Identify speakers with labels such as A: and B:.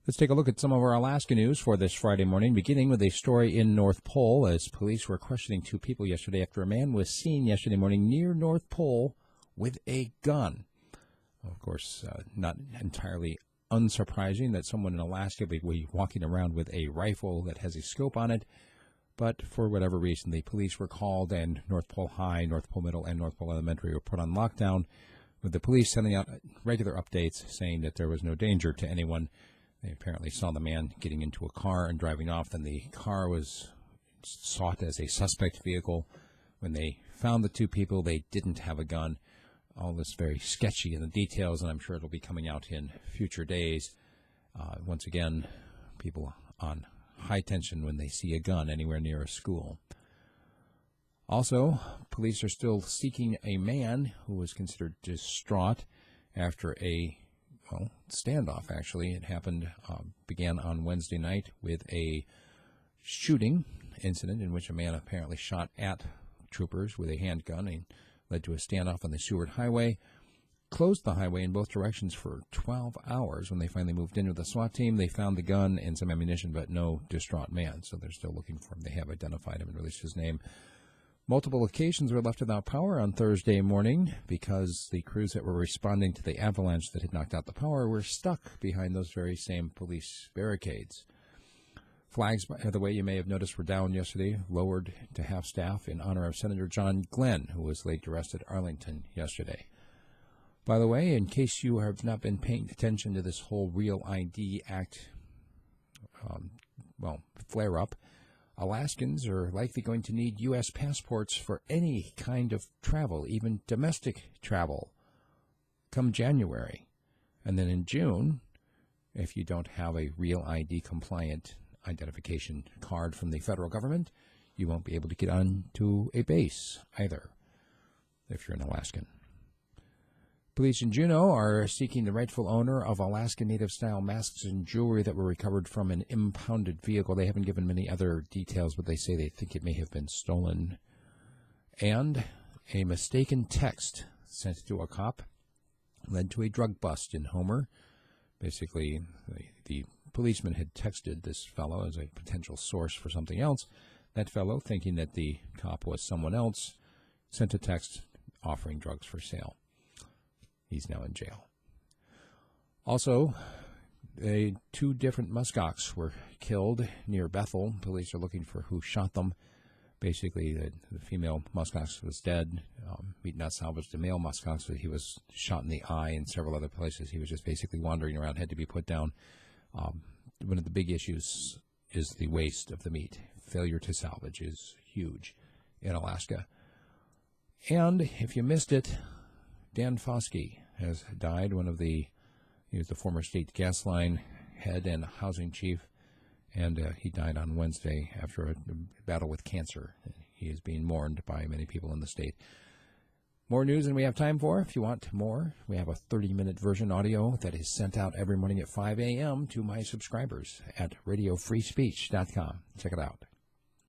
A: Let's take a look at some of our Alaska news for this Friday morning, beginning with a story in North Pole, as police were questioning two people yesterday after a man was seen yesterday morning near North Pole with a gun. Of course, not entirely unsurprising that someone in Alaska would be walking around with a rifle that has a scope on it, but for whatever reason, the police were called, and North Pole High, North Pole Middle, and North Pole Elementary were put on lockdown, with the police sending out regular updates saying that there was no danger to anyone. They apparently saw the man getting into a car and driving off. Then the car was sought as a suspect vehicle. When they found the two people, they didn't have a gun. All this very sketchy in the details, and I'm sure it'll be coming out in future days. Once again, people on high tension when they see a gun anywhere near a school. Also, police are still seeking a man who was considered distraught after a standoff, actually. It began on Wednesday night with a shooting incident in which a man apparently shot at troopers with a handgun and led to a standoff on the Seward Highway, closed the highway in both directions for 12 hours. When they finally moved in with the SWAT team, they found the gun and some ammunition, but no distraught man, so they're still looking for him. They have identified him and released his name. Multiple locations were left without power on Thursday morning because the crews that were responding to the avalanche that had knocked out the power were stuck behind those very same police barricades. Flags, by the way, you may have noticed, were down yesterday, lowered to half-staff in honor of Senator John Glenn, who was laid to rest at Arlington yesterday. By the way, in case you have not been paying attention to this whole Real ID Act, flare-up, Alaskans are likely going to need U.S. passports for any kind of travel, even domestic travel, come January. And then in June, if you don't have a Real ID compliant identification card from the federal government, you won't be able to get onto a base either, if you're an Alaskan. Police in Juneau are seeking the rightful owner of Alaska Native-style masks and jewelry that were recovered from an impounded vehicle. They haven't given many other details, but they say they think it may have been stolen. And a mistaken text sent to a cop led to a drug bust in Homer. Basically, the policeman had texted this fellow as a potential source for something else. That fellow, thinking that the cop was someone else, sent a text offering drugs for sale. He's now in jail. Also, two different muskox were killed near Bethel. Police are looking for who shot them. Basically, the female muskox was dead. We'd not salvaged the male muskox, but he was shot in the eye and several other places. He was just basically wandering around, had to be put down. One of the big issues is the waste of the meat. Failure to salvage is huge in Alaska. And if you missed it, Dan Fauske has died. He was the former state gas line head and housing chief, and he died on Wednesday after a battle with cancer. He is being mourned by many people in the state. More news than we have time for. If you want more, we have a 30-minute version audio that is sent out every morning at 5 a.m. to my subscribers at radiofreespeech.com. Check it out.